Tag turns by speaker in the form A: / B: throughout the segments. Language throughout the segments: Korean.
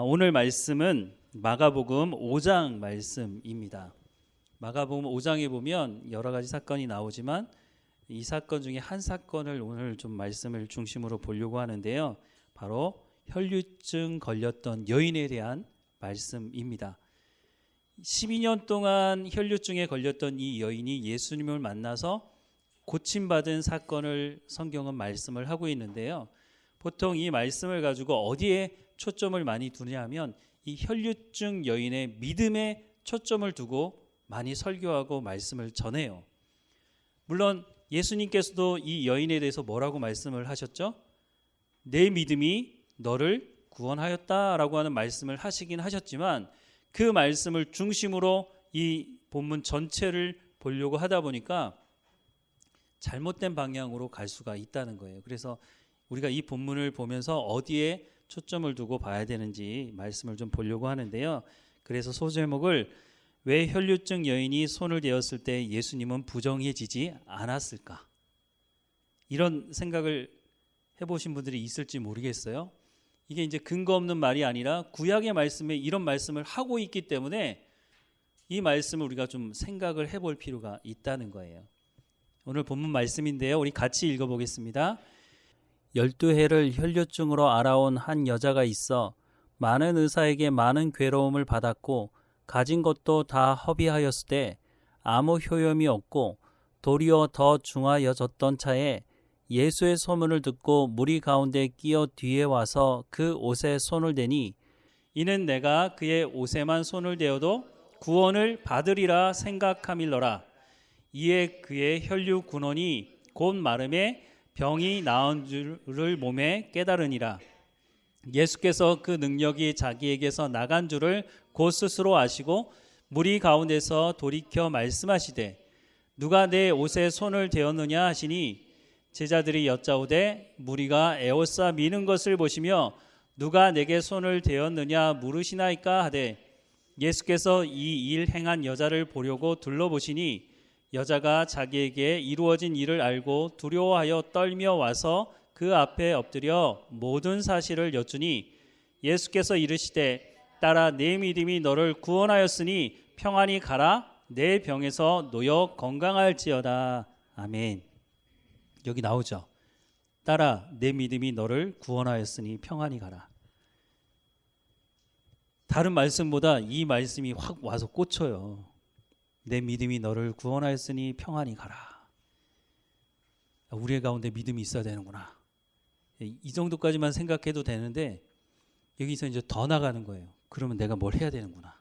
A: 오늘 말씀은 마가복음 5장 말씀입니다. 마가복음 5장에 보면 여러 가지 사건이 나오지만 이 사건 중에 한 사건을 오늘 좀 말씀을 중심으로 보려고 하는데요. 바로 혈류증 걸렸던 여인에 대한 말씀입니다. 12년 동안 혈류증에 걸렸던 이 여인이 예수님을 만나서 고침받은 사건을 성경은 말씀을 하고 있는데요. 보통 이 말씀을 가지고 어디에 초점을 많이 두냐면 이 혈류증 여인의 믿음에 초점을 두고 많이 설교하고 말씀을 전해요. 물론 예수님께서도 이 여인에 대해서 뭐라고 말씀을 하셨죠? 내 믿음이 너를 구원하였다라고 하는 말씀을 하시긴 하셨지만 그 말씀을 중심으로 이 본문 전체를 보려고 하다 보니까 잘못된 방향으로 갈 수가 있다는 거예요. 그래서 우리가 이 본문을 보면서 어디에 초점을 두고 봐야 되는지 말씀을 좀 보려고 하는데요. 그래서 소제목을 왜 혈류증 여인이 손을 대었을 때 예수님은 부정해지지 않았을까? 이런 생각을 해보신 분들이 있을지 모르겠어요. 이게 이제 근거 없는 말이 아니라 구약의 말씀에 이런 말씀을 하고 있기 때문에 이 말씀을 우리가 좀 생각을 해볼 필요가 있다는 거예요. 오늘 본문 말씀인데요. 우리 같이 읽어보겠습니다. 12해를 혈류증으로 앓아온 한 여자가 있어 많은 의사에게 많은 괴로움을 받았고 가진 것도 다 허비하였을 때 아무 효염이 없고 도리어 더 중하여졌던 차에 예수의 소문을 듣고 무리 가운데 끼어 뒤에 와서 그 옷에 손을 대니 이는 내가 그의 옷에만 손을 대어도 구원을 받으리라 생각함일러라. 이에 그의 혈류 군원이 곧 마름에 병이 나은 줄을 몸에 깨달으니라. 예수께서 그 능력이 자기에게서 나간 줄을 곧 스스로 아시고 무리 가운데서 돌이켜 말씀하시되 누가 내 옷에 손을 대었느냐 하시니 제자들이 여짜오되 무리가 에워싸 미는 것을 보시며 누가 내게 손을 대었느냐 물으시나이까 하되 예수께서 이 일 행한 여자를 보려고 둘러보시니 여자가 자기에게 이루어진 일을 알고 두려워하여 떨며 와서 그 앞에 엎드려 모든 사실을 여쭈니 예수께서 이르시되 딸아 내 믿음이 너를 구원하였으니 평안히 가라 내 병에서 놓여 건강할지어다. 아멘. 여기 나오죠. 딸아 내 믿음이 너를 구원하였으니 평안히 가라. 다른 말씀보다 이 말씀이 확 와서 꽂혀요. 내 믿음이 너를 구원하였으니 평안히 가라. 우리의 가운데 믿음이 있어야 되는구나. 이 정도까지만 생각해도 되는데 여기서 이제 더 나가는 거예요. 그러면 내가 뭘 해야 되는구나.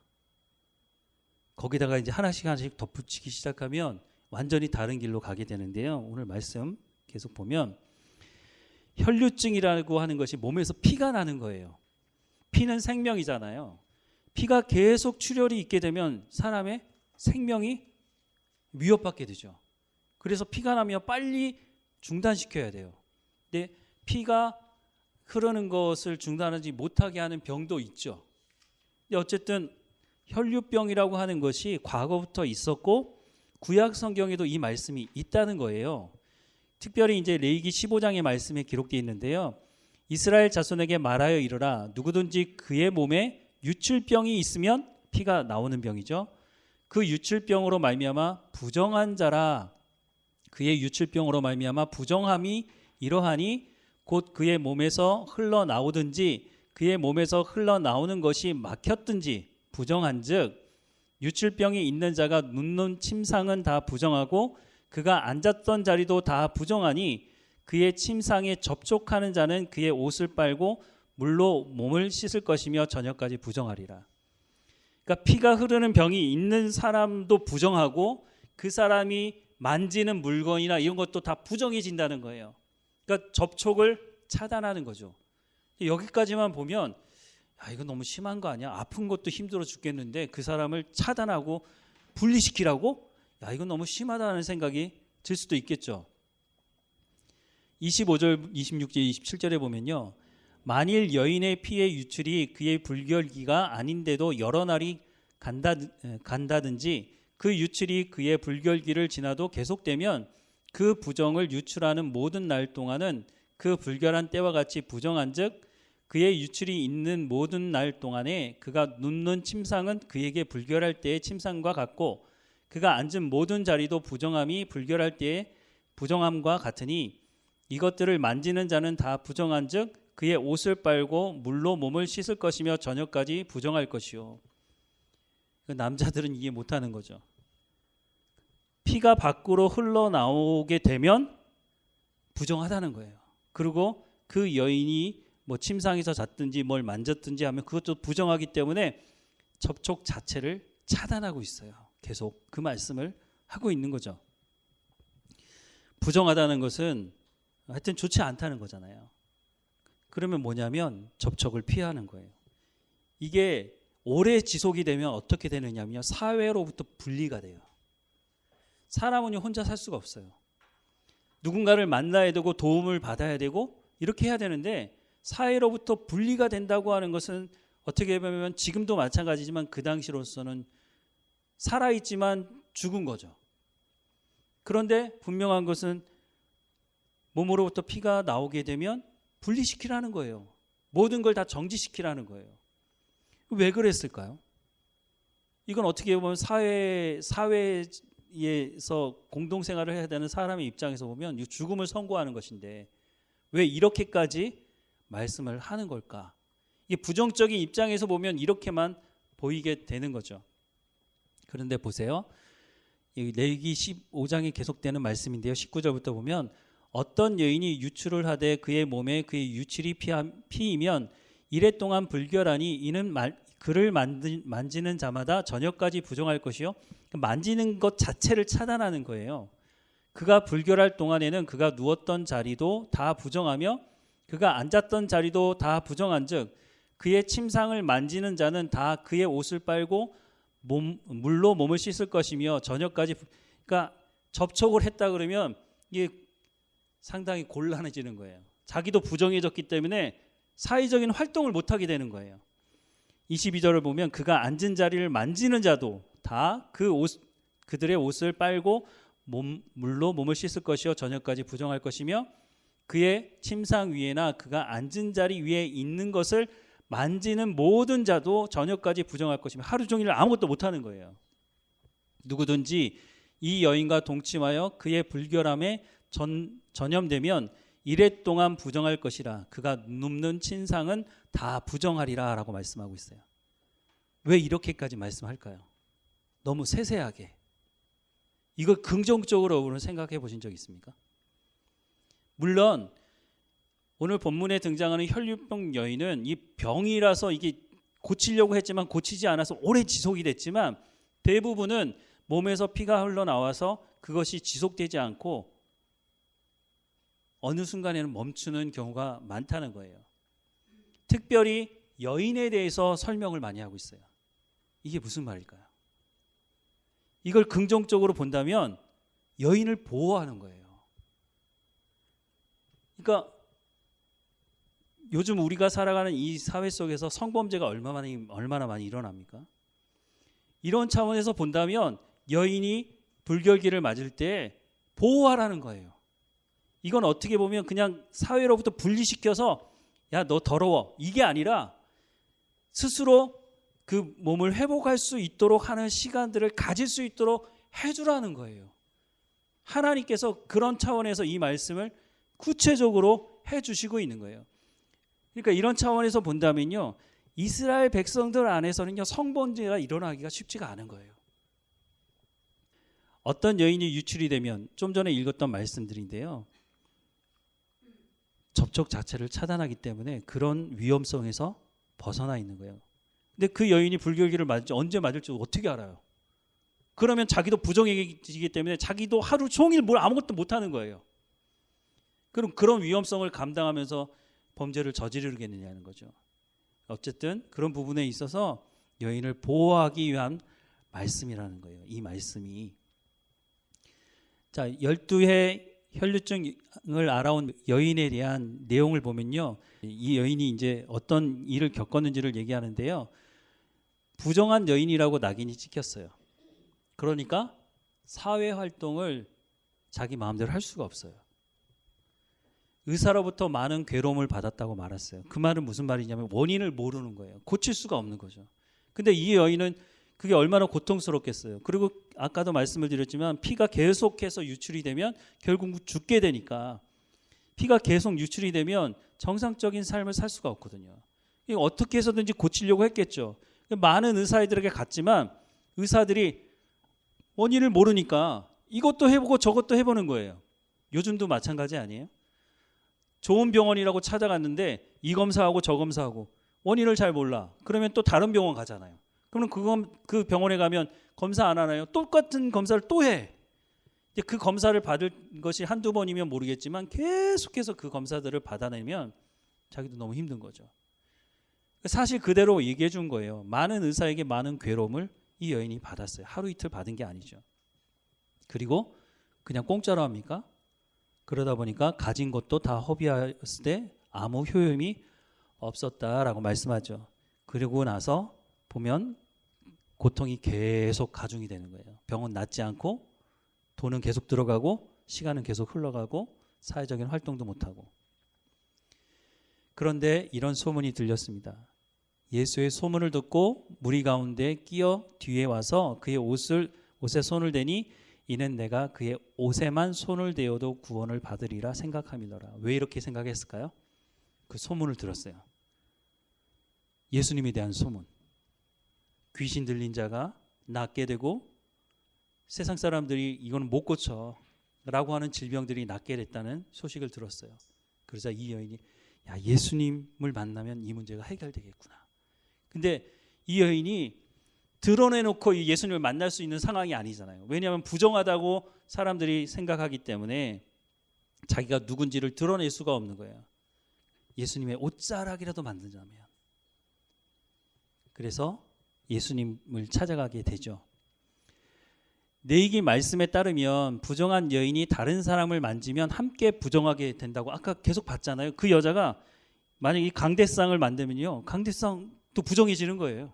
A: 거기다가 이제 하나씩 하나씩 덧붙이기 시작하면 완전히 다른 길로 가게 되는데요. 오늘 말씀 계속 보면 혈류증이라고 하는 것이 몸에서 피가 나는 거예요. 피는 생명이잖아요. 피가 계속 출혈이 있게 되면 사람의 생명이 위협받게 되죠. 그래서 피가 나면 빨리 중단시켜야 돼요. 근데 피가 흐르는 것을 중단하지 못하게 하는 병도 있죠. 근데 어쨌든 혈류병이라고 하는 것이 과거부터 있었고 구약 성경에도 이 말씀이 있다는 거예요. 특별히 이제 레위기 15장의 말씀에 기록되어 있는데요. 이스라엘 자손에게 말하여 이르라 누구든지 그의 몸에 유출병이 있으면 피가 나오는 병이죠. 그 유출병으로 말미암아 부정한 자라 그의 유출병으로 말미암아 부정함이 이러하니 곧 그의 몸에서 흘러나오든지 그의 몸에서 흘러나오는 것이 막혔든지 부정한즉 유출병이 있는 자가 눕는 침상은 다 부정하고 그가 앉았던 자리도 다 부정하니 그의 침상에 접촉하는 자는 그의 옷을 빨고 물로 몸을 씻을 것이며 저녁까지 부정하리라. 그러니까 피가 흐르는 병이 있는 사람도 부정하고 그 사람이 만지는 물건이나 이런 것도 다 부정해진다는 거예요. 그러니까 접촉을 차단하는 거죠. 여기까지만 보면 야, 이거 너무 심한 거 아니야? 아픈 것도 힘들어 죽겠는데 그 사람을 차단하고 분리시키라고? 야, 이건 너무 심하다는 생각이 들 수도 있겠죠. 25절, 26절, 27절에 보면요. 만일 여인의 피의 유출이 그의 불결기가 아닌데도 여러 날이 간다든지 그 유출이 그의 불결기를 지나도 계속되면 그 부정을 유출하는 모든 날 동안은 그 불결한 때와 같이 부정한즉 그의 유출이 있는 모든 날 동안에 그가 눕는 침상은 그에게 불결할 때의 침상과 같고 그가 앉은 모든 자리도 부정함이 불결할 때의 부정함과 같으니 이것들을 만지는 자는 다 부정한즉 그의 옷을 빨고 물로 몸을 씻을 것이며 저녁까지 부정할 것이요. 남자들은 이해 못하는 거죠. 피가 밖으로 흘러나오게 되면 부정하다는 거예요. 그리고 그 여인이 뭐 침상에서 잤든지 뭘 만졌든지 하면 그것도 부정하기 때문에 접촉 자체를 차단하고 있어요. 계속 그 말씀을 하고 있는 거죠. 부정하다는 것은 하여튼 좋지 않다는 거잖아요. 그러면 뭐냐면 접촉을 피하는 거예요. 이게 오래 지속이 되면 어떻게 되느냐면요. 사회로부터 분리가 돼요. 사람은 혼자 살 수가 없어요. 누군가를 만나야 되고 도움을 받아야 되고 이렇게 해야 되는데 사회로부터 분리가 된다고 하는 것은 어떻게 보면 지금도 마찬가지지만 그 당시로서는 살아있지만 죽은 거죠. 그런데 분명한 것은 몸으로부터 피가 나오게 되면 분리시키라는 거예요. 모든 걸 다 정지시키라는 거예요. 왜 그랬을까요? 이건 어떻게 보면 사회에서 공동생활을 해야 되는 사람의 입장에서 보면 죽음을 선고하는 것인데 왜 이렇게까지 말씀을 하는 걸까? 이게 부정적인 입장에서 보면 이렇게만 보이게 되는 거죠. 그런데 보세요. 레위기 15장에 계속되는 말씀인데요. 19절부터 보면 어떤 여인이 유출을 하되 그의 몸에 그의 유출이 피이면 이래 동안 불결하니 이는 그를 만지는 자마다 저녁까지 부정할 것이요. 만지는 것 자체를 차단하는 거예요. 그가 불결할 동안에는 그가 누웠던 자리도 다 부정하며 그가 앉았던 자리도 다 부정한즉 그의 침상을 만지는 자는 다 그의 옷을 빨고 물로 몸을 씻을 것이며 저녁까지. 그러니까 접촉을 했다 그러면 이게 상당히 곤란해지는 거예요. 자기도 부정해졌기 때문에 사회적인 활동을 못하게 되는 거예요. 22절을 보면 그가 앉은 자리를 만지는 자도 다 그들의 옷을 빨고 물로 몸을 씻을 것이요 저녁까지 부정할 것이며 그의 침상 위에나 그가 앉은 자리 위에 있는 것을 만지는 모든 자도 저녁까지 부정할 것이며 하루 종일 아무것도 못하는 거예요. 누구든지 이 여인과 동침하여 그의 불결함에 전염되면 이래 동안 부정할 것이라 그가 눕는 침상은 다 부정하리라 라고 말씀하고 있어요. 왜 이렇게까지 말씀할까요? 너무 세세하게. 이걸 긍정적으로 여러분은 생각해 보신 적 있습니까? 물론 오늘 본문에 등장하는 혈류병 여인은 이 병이라서 이게 고치려고 했지만 고치지 않아서 오래 지속이 됐지만 대부분은 몸에서 피가 흘러나와서 그것이 지속되지 않고 어느 순간에는 멈추는 경우가 많다는 거예요. 특별히 여인에 대해서 설명을 많이 하고 있어요. 이게 무슨 말일까요? 이걸 긍정적으로 본다면 여인을 보호하는 거예요. 그러니까 요즘 우리가 살아가는 이 사회 속에서 성범죄가 얼마나 많이 일어납니까? 이런 차원에서 본다면 여인이 불결기를 맞을 때 보호하라는 거예요. 이건 어떻게 보면 그냥 사회로부터 분리시켜서 야, 너 더러워. 이게 아니라 스스로 그 몸을 회복할 수 있도록 하는 시간들을 가질 수 있도록 해주라는 거예요. 하나님께서 그런 차원에서 이 말씀을 구체적으로 해주시고 있는 거예요. 그러니까 이런 차원에서 본다면요, 이스라엘 백성들 안에서는요, 성범죄가 일어나기가 쉽지가 않은 거예요. 어떤 여인이 유출이 되면 좀 전에 읽었던 말씀들인데요, 접촉 자체를 차단하기 때문에 그런 위험성에서 벗어나 있는 거예요. 근데 그 여인이 불결기를 언제 맞을지 어떻게 알아요? 그러면 자기도 부정해지기 때문에 자기도 하루 종일 뭘 아무것도 못하는 거예요. 그럼 그런 위험성을 감당하면서 범죄를 저지르겠느냐는 거죠. 어쨌든 그런 부분에 있어서 여인을 보호하기 위한 말씀이라는 거예요. 이 말씀이. 자, 12회 혈류증을 알아온 여인에 대한 내용을 보면요, 이 여인이 이제 어떤 일을 겪었는지를 얘기하는데요, 부정한 여인이라고 낙인이 찍혔어요. 그러니까 사회 활동을 자기 마음대로 할 수가 없어요. 의사로부터 많은 괴로움을 받았다고 말했어요. 그 말은 무슨 말이냐면 원인을 모르는 거예요. 고칠 수가 없는 거죠. 근데 이 여인은 그게 얼마나 고통스럽겠어요. 그리고 아까도 말씀을 드렸지만 피가 계속해서 유출이 되면 결국 죽게 되니까, 피가 계속 유출이 되면 정상적인 삶을 살 수가 없거든요. 어떻게 해서든지 고치려고 했겠죠. 많은 의사들에게 갔지만 의사들이 원인을 모르니까 이것도 해보고 저것도 해보는 거예요. 요즘도 마찬가지 아니에요? 좋은 병원이라고 찾아갔는데 이 검사하고 저 검사하고 원인을 잘 몰라. 그러면 또 다른 병원 가잖아요. 그러면 그 병원에 가면 검사 안 하나요? 똑같은 검사를 또 해. 그 검사를 받을 것이 한두 번이면 모르겠지만 계속해서 그 검사들을 받아내면 자기도 너무 힘든 거죠. 사실 그대로 얘기해 준 거예요. 많은 의사에게 많은 괴로움을 이 여인이 받았어요. 하루 이틀 받은 게 아니죠. 그리고 그냥 공짜로 합니까? 그러다 보니까 가진 것도 다 허비했을 때 아무 효용이 없었다라고 말씀하죠. 그리고 나서 보면 고통이 계속 가중이 되는 거예요. 병은 낫지 않고 돈은 계속 들어가고 시간은 계속 흘러가고 사회적인 활동도 못하고. 그런데 이런 소문이 들렸습니다. 예수의 소문을 듣고 무리 가운데 끼어 뒤에 와서 그의 옷에 손을 대니 이는 내가 그의 옷에만 손을 대어도 구원을 받으리라 생각함이더라. 왜 이렇게 생각했을까요? 그 소문을 들었어요. 예수님에 대한 소문. 귀신 들린 자가 낫게 되고 세상 사람들이 이거는 못 고쳐 라고 하는 질병들이 낫게 됐다는 소식을 들었어요. 그러자 이 여인이 야, 예수님을 만나면 이 문제가 해결되겠구나. 근데 이 여인이 드러내놓고 예수님을 만날 수 있는 상황이 아니잖아요. 왜냐하면 부정하다고 사람들이 생각하기 때문에 자기가 누군지를 드러낼 수가 없는 거예요. 예수님의 옷자락이라도 만들자면. 그래서 예수님을 찾아가게 되죠. 내이기 말씀에 따르면 부정한 여인이 다른 사람을 만지면 함께 부정하게 된다고 아까 계속 봤잖아요. 그 여자가 만약 이 강대상을 만들면요, 강대상도 부정해지는 거예요.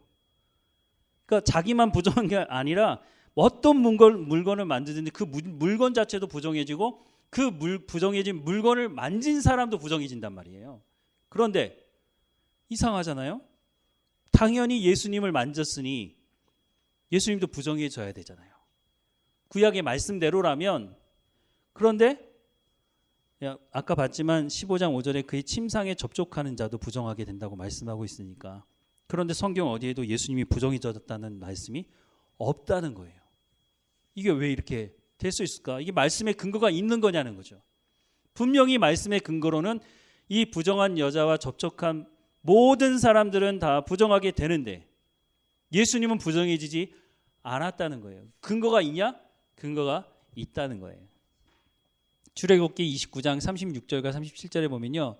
A: 그러니까 자기만 부정한 게 아니라 어떤 물건을 만드든지 그 물건 자체도 부정해지고 그 부정해진 물건을 만진 사람도 부정해진단 말이에요. 그런데 이상하잖아요. 당연히 예수님을 만졌으니 예수님도 부정해져야 되잖아요. 구약의 말씀대로라면. 그런데 아까 봤지만 15장 5절에 그의 침상에 접촉하는 자도 부정하게 된다고 말씀하고 있으니까. 그런데 성경 어디에도 예수님이 부정해졌다는 말씀이 없다는 거예요. 이게 왜 이렇게 될 수 있을까? 이게 말씀의 근거가 있는 거냐는 거죠. 분명히 말씀의 근거로는 이 부정한 여자와 접촉한 모든 사람들은 다 부정하게 되는데 예수님은 부정해지지 않았다는 거예요. 근거가 있냐? 근거가 있다는 거예요. 출애굽기 29장 36절과 37절에 보면요,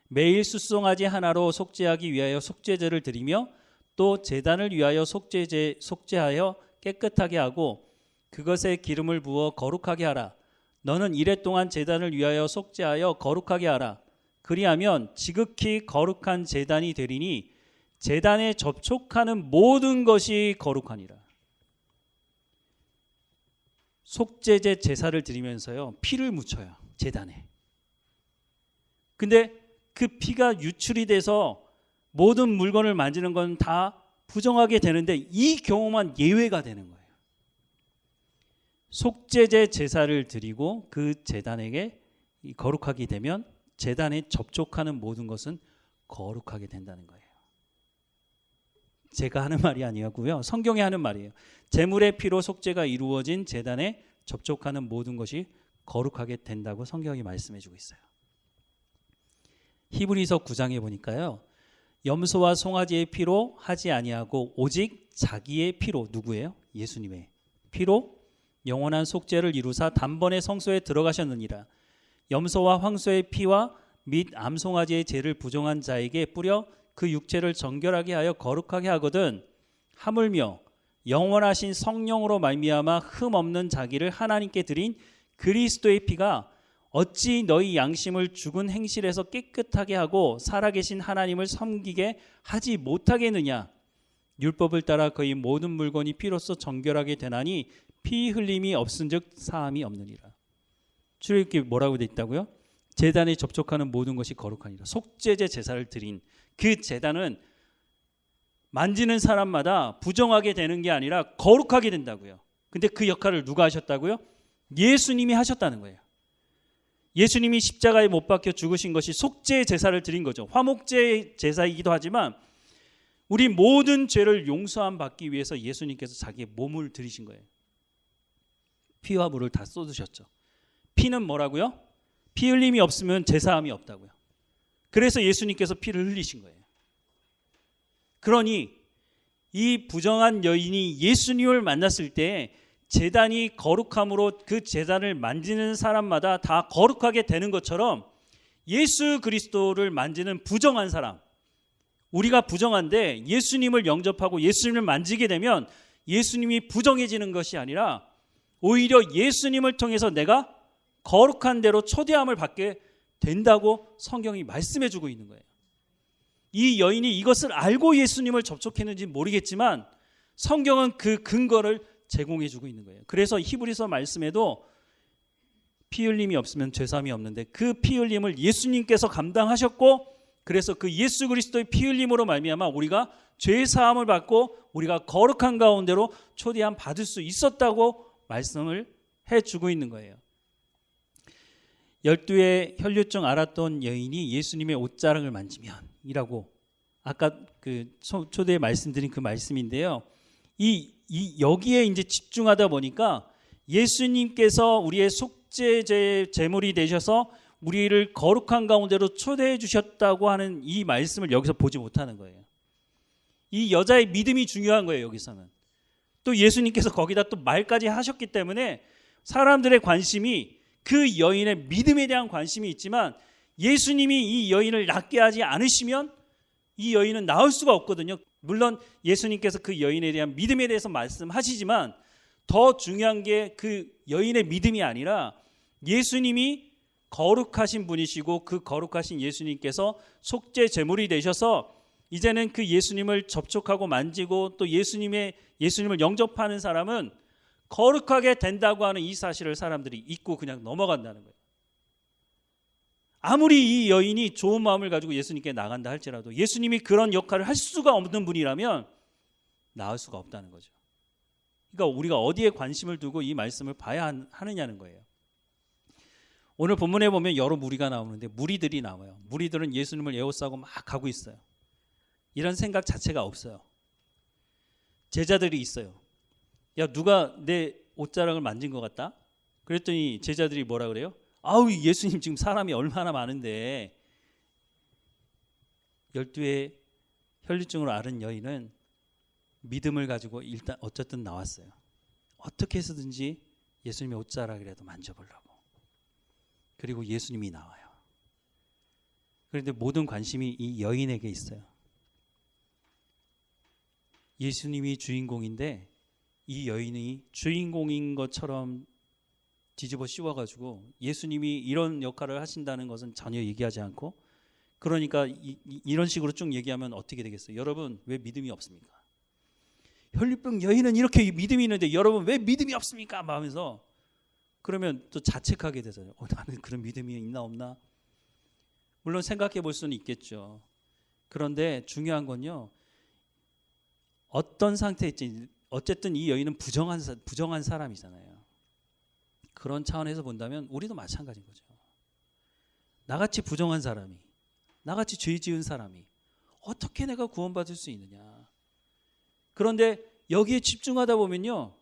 A: 매일 숫송아지 하나로 속죄하기 위하여 속죄제를 드리며 또 제단을 위하여 속죄하여 깨끗하게 하고 그것에 기름을 부어 거룩하게 하라. 너는 이레 동안 제단을 위하여 속죄하여 거룩하게 하라. 그리하면 지극히 거룩한 제단이 되리니 제단에 접촉하는 모든 것이 거룩하니라. 속죄제 제사를 드리면서요, 피를 묻혀요, 제단에. 근데 그 피가 유출이 돼서 모든 물건을 만지는 건 다 부정하게 되는데 이 경우만 예외가 되는 거예요. 속죄제 제사를 드리고 그 제단에게 거룩하게 되면 제단에 접촉하는 모든 것은 거룩하게 된다는 거예요. 제가 하는 말이 아니고요, 성경이 하는 말이에요. 제물의 피로 속죄가 이루어진 제단에 접촉하는 모든 것이 거룩하게 된다고 성경이 말씀해 주고 있어요. 히브리서 9장에 보니까요, 염소와 송아지의 피로 하지 아니하고 오직 자기의 피로, 누구예요? 예수님의 피로 영원한 속죄를 이루사 단번에 성소에 들어가셨느니라. 염소와 황소의 피와 및 암송아지의 죄를 부정한 자에게 뿌려 그 육체를 정결하게 하여 거룩하게 하거든 하물며 영원하신 성령으로 말미암아 흠 없는 자기를 하나님께 드린 그리스도의 피가 어찌 너희 양심을 죽은 행실에서 깨끗하게 하고 살아계신 하나님을 섬기게 하지 못하겠느냐. 율법을 따라 거의 모든 물건이 피로써 정결하게 되나니 피 흘림이 없은즉 사함이 없느니라. 출애굽기 뭐라고 돼 있다고요? 제단에 접촉하는 모든 것이 거룩하니라. 속죄제 제사를 드린 그 제단은 만지는 사람마다 부정하게 되는 게 아니라 거룩하게 된다고요. 근데 그 역할을 누가 하셨다고요? 예수님이 하셨다는 거예요. 예수님이 십자가에 못 박혀 죽으신 것이 속죄 제사를 드린 거죠. 화목제 제사이기도 하지만 우리 모든 죄를 용서함 받기 위해서 예수님께서 자기의 몸을 드리신 거예요. 피와 물을 다 쏟으셨죠. 피는 뭐라고요? 피 흘림이 없으면 제사함이 없다고요. 그래서 예수님께서 피를 흘리신 거예요. 그러니 이 부정한 여인이 예수님을 만났을 때 제단이 거룩함으로 그 제단을 만지는 사람마다 다 거룩하게 되는 것처럼 예수 그리스도를 만지는 부정한 사람, 우리가 부정한데 예수님을 영접하고 예수님을 만지게 되면 예수님이 부정해지는 것이 아니라 오히려 예수님을 통해서 내가 거룩한 대로 초대함을 받게 된다고 성경이 말씀해 주고 있는 거예요. 이 여인이 이것을 알고 예수님을 접촉했는지 모르겠지만 성경은 그 근거를 제공해 주고 있는 거예요. 그래서 히브리서 말씀에도 피 흘림이 없으면 죄사함이 없는데 그 피 흘림을 예수님께서 감당하셨고 그래서 그 예수 그리스도의 피 흘림으로 말미암아 우리가 죄 사함을 받고 우리가 거룩한 가운데로 초대함 받을 수 있었다고 말씀을 해주고 있는 거예요. 12의 혈류증 앓았던 여인이 예수님의 옷자락을 만지면 이라고 아까 그 초대에 말씀드린 그 말씀인데요. 여기에 이제 집중하다 보니까 예수님께서 우리의 속죄 제물이 되셔서 우리를 거룩한 가운데로 초대해 주셨다고 하는 이 말씀을 여기서 보지 못하는 거예요. 이 여자의 믿음이 중요한 거예요. 여기서는 또 예수님께서 거기다 또 말까지 하셨기 때문에 사람들의 관심이 그 여인의 믿음에 대한 관심이 있지만 예수님이 이 여인을 낫게 하지 않으시면 이 여인은 나을 수가 없거든요. 물론 예수님께서 그 여인에 대한 믿음에 대해서 말씀하시지만 더 중요한 게 그 여인의 믿음이 아니라 예수님이 거룩하신 분이시고 그 거룩하신 예수님께서 속죄 제물이 되셔서 이제는 그 예수님을 접촉하고 만지고 또 예수님을 영접하는 사람은 거룩하게 된다고 하는 이 사실을 사람들이 잊고 그냥 넘어간다는 거예요. 아무리 이 여인이 좋은 마음을 가지고 예수님께 나간다 할지라도 예수님이 그런 역할을 할 수가 없는 분이라면 나을 수가 없다는 거죠. 그러니까 우리가 어디에 관심을 두고 이 말씀을 봐야 하느냐는 거예요. 오늘 본문에 보면 여러 무리가 나오는데 무리들이 나와요. 무리들은 예수님을 에워싸고 막 가고 있어요. 이런 생각 자체가 없어요. 제자들이 있어요. 야, 누가 내 옷자락을 만진 것 같다? 그랬더니 제자들이 뭐라 그래요? 아우, 예수님 지금 사람이 얼마나 많은데. 12의 혈류증으로 앓은 여인은 믿음을 가지고 일단 어쨌든 나왔어요. 어떻게 해서든지 예수님의 옷자락이라도 만져보려고. 그리고 예수님이 나와요. 그런데 모든 관심이 이 여인에게 있어요. 예수님이 주인공인데 이 여인이 주인공인 것처럼 뒤집어 씌워가지고 예수님이 이런 역할을 하신다는 것은 전혀 얘기하지 않고 그러니까 이런 식으로 쭉 얘기하면 어떻게 되겠어요? 여러분 왜 믿음이 없습니까? 혈류병 여인은 이렇게 믿음이 있는데 여러분 왜 믿음이 없습니까? 막 하면서 그러면 또 자책하게 되잖아요. 나는 그런 믿음이 있나 없나? 물론 생각해 볼 수는 있겠죠. 그런데 중요한 건요. 어떤 상태에 있지 어쨌든 이 여인은 부정한 사람이잖아요. 그런 차원에서 본다면 우리도 마찬가지인 거죠. 나같이 부정한 사람이 나같이 죄 지은 사람이 어떻게 내가 구원받을 수 있느냐. 그런데 여기에 집중하다 보면요.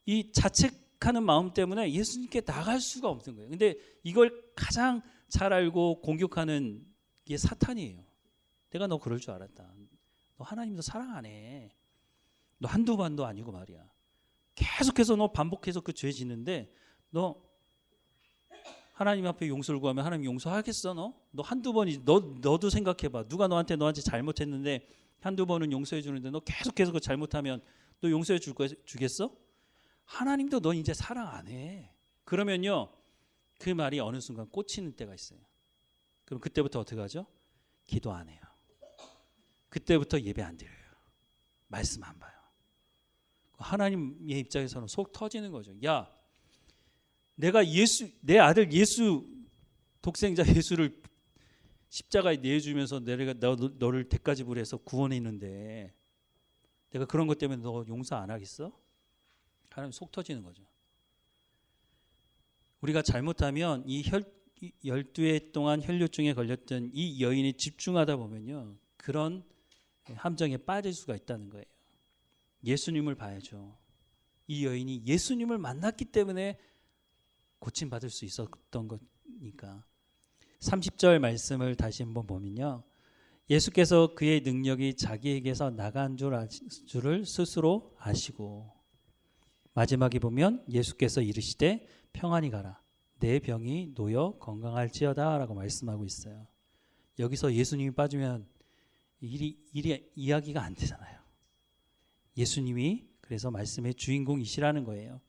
A: 이 자책하는 마음 때문에 예수님께 나갈 수가 없는 거예요. 근데 이걸 가장 잘 알고 공격하는 게 사탄이에요. 내가 너 그럴 줄 알았다. 너 하나님도 사랑 안 해. 너 한두 번도 아니고 말이야. 계속해서 너 반복해서 그 죄 짓는데 너 하나님 앞에 용서를 구하면 하나님 용서하겠어? 너 한두 번이지. 너도 생각해봐. 누가 너한테 잘못했는데 한두 번은 용서해 주는데 너 계속해서 그 잘못하면 너 용서해 주겠어? 하나님도 너 이제 사랑 안 해. 그러면요. 그 말이 어느 순간 꽂히는 때가 있어요. 그럼 그때부터 어떻게 하죠? 기도 안 해요. 그때부터 예배 안 드려요. 말씀 안 봐요. 하나님의 입장에서는 속 터지는 거죠. 야, 내가 내 아들 예수 독생자 예수를 십자가에 내주면서 내가 너를 대가지불해서 구원했는데 내가 그런 것 때문에 너 용서 안 하겠어? 하나님 속 터지는 거죠. 우리가 잘못하면 이 12해 동안 혈류증에 걸렸던 이 여인이 집중하다 보면요, 그런 함정에 빠질 수가 있다는 거예요. 예수님을 봐야죠. 이 여인이 예수님을 만났기 때문에 고침받을 수 있었던 거니까. 30절 말씀을 다시 한번 보면요, 예수께서 그의 능력이 자기에게서 나간 줄을 스스로 아시고, 마지막에 보면 예수께서 이르시되 평안히 가라, 내 병이 놓여 건강할지어다 라고 말씀하고 있어요. 여기서 예수님이 빠지면 이야기가 안 되잖아요. 예수님이 그래서 말씀의 주인공이시라는 거예요.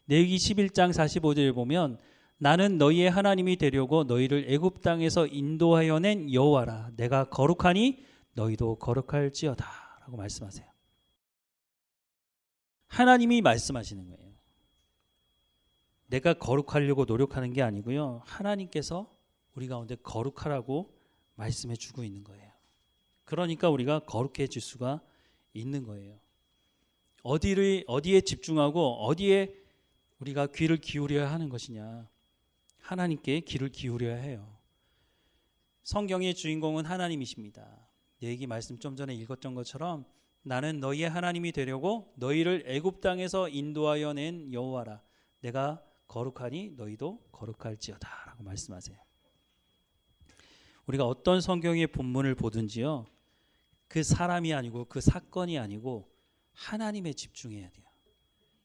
A: 레위기 11장 45절에 보면 나는 너희의 하나님이 되려고 너희를 애굽 땅에서 인도하여 낸 여호와라, 내가 거룩하니 너희도 거룩할지어다 라고 말씀하세요. 하나님이 말씀하시는 거예요. 내가 거룩하려고 노력하는 게 아니고요, 하나님께서 우리 가운데 거룩하라고 말씀해 주고 있는 거예요. 그러니까 우리가 거룩해질 수가 있는 거예요. 어디에 집중하고 어디에 우리가 귀를 기울여야 하는 것이냐? 하나님께 귀를 기울여야 해요. 성경의 주인공은 하나님이십니다. 레위기 말씀 좀 전에 읽었던 것처럼 나는 너희의 하나님이 되려고 너희를 애굽 땅에서 인도하여 낸 여호와라, 내가 거룩하니 너희도 거룩할지어다 라고 말씀하세요. 우리가 어떤 성경의 본문을 보든지요, 그 사람이 아니고 그 사건이 아니고 하나님에 집중해야 돼요.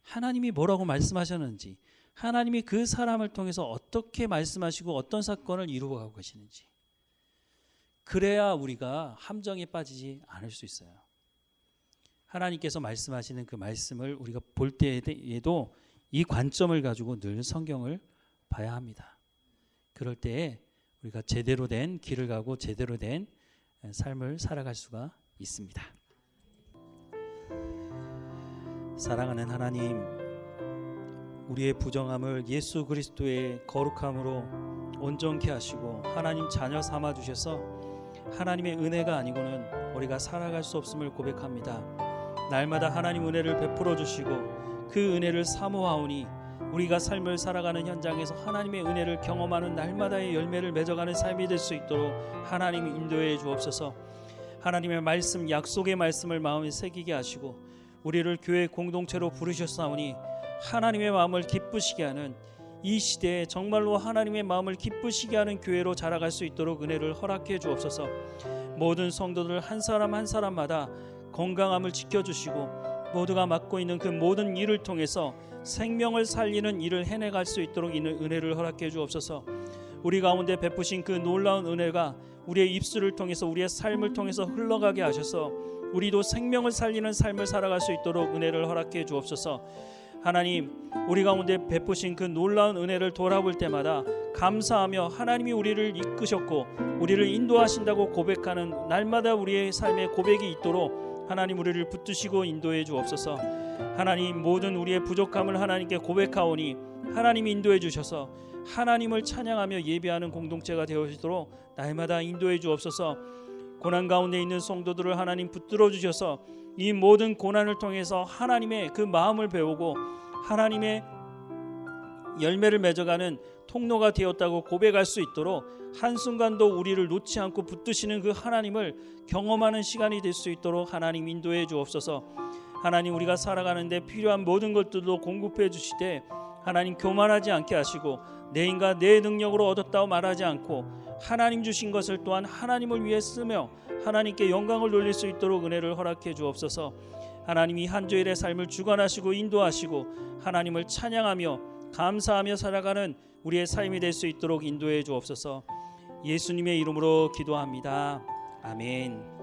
A: 하나님이 뭐라고 말씀하셨는지, 하나님이 그 사람을 통해서 어떻게 말씀하시고 어떤 사건을 이루어가고 계시는지, 그래야 우리가 함정에 빠지지 않을 수 있어요. 하나님께서 말씀하시는 그 말씀을 우리가 볼 때에도 이 관점을 가지고 늘 성경을 봐야 합니다. 그럴 때에 우리가 제대로 된 길을 가고 제대로 된 삶을 살아갈 수가 있습니다. 사랑하는 하나님, 우리의 부정함을 예수 그리스도의 거룩함으로 온전케 하시고 하나님 자녀 삼아 주셔서 하나님의 은혜가 아니고는 우리가 살아갈 수 없음을 고백합니다. 날마다 하나님 은혜를 베풀어 주시고 그 은혜를 사모하오니 우리가 삶을 살아가는 현장에서 하나님의 은혜를 경험하는 날마다의 열매를 맺어가는 삶이 될 수 있도록 하나님 인도해 주옵소서. 하나님의 말씀, 약속의 말씀을 마음에 새기게 하시고 우리를 교회 공동체로 부르셨사오니 하나님의 마음을 기쁘시게 하는, 이 시대에 정말로 하나님의 마음을 기쁘시게 하는 교회로 자라갈 수 있도록 은혜를 허락해 주옵소서. 모든 성도들 한 사람 한 사람마다 건강함을 지켜주시고 모두가 맡고 있는 그 모든 일을 통해서 생명을 살리는 일을 해내갈 수 있도록 은혜를 허락해 주옵소서. 우리 가운데 베푸신 그 놀라운 은혜가 우리의 입술을 통해서 우리의 삶을 통해서 흘러가게 하셔서 우리도 생명을 살리는 삶을 살아갈 수 있도록 은혜를 허락해 주옵소서. 하나님, 우리 가운데 베푸신 그 놀라운 은혜를 돌아볼 때마다 감사하며 하나님이 우리를 이끄셨고 우리를 인도하신다고 고백하는 날마다 우리의 삶의 고백이 있도록 하나님 우리를 붙드시고 인도해 주옵소서. 하나님, 모든 우리의 부족함을 하나님께 고백하오니 하나님이 인도해 주셔서 하나님을 찬양하며 예배하는 공동체가 되어지도록 날마다 인도해 주옵소서. 고난 가운데 있는 성도들을 하나님 붙들어 주셔서 이 모든 고난을 통해서 하나님의 그 마음을 배우고 하나님의 열매를 맺어가는 통로가 되었다고 고백할 수 있도록 한순간도 우리를 놓지 않고 붙드시는 그 하나님을 경험하는 시간이 될 수 있도록 하나님 인도해 주옵소서. 하나님, 우리가 살아가는데 필요한 모든 것들도 공급해 주시되 하나님 교만하지 않게 하시고 내 인과 내 능력으로 얻었다고 말하지 않고 하나님 주신 것을 또한 하나님을 위해 쓰며 하나님께 영광을 돌릴 수 있도록 은혜를 허락해 주옵소서. 하나님이 한 주일의 삶을 주관하시고 인도하시고 하나님을 찬양하며 감사하며 살아가는 우리의 삶이 될 수 있도록 인도해 주옵소서. 예수님의 이름으로 기도합니다. 아멘.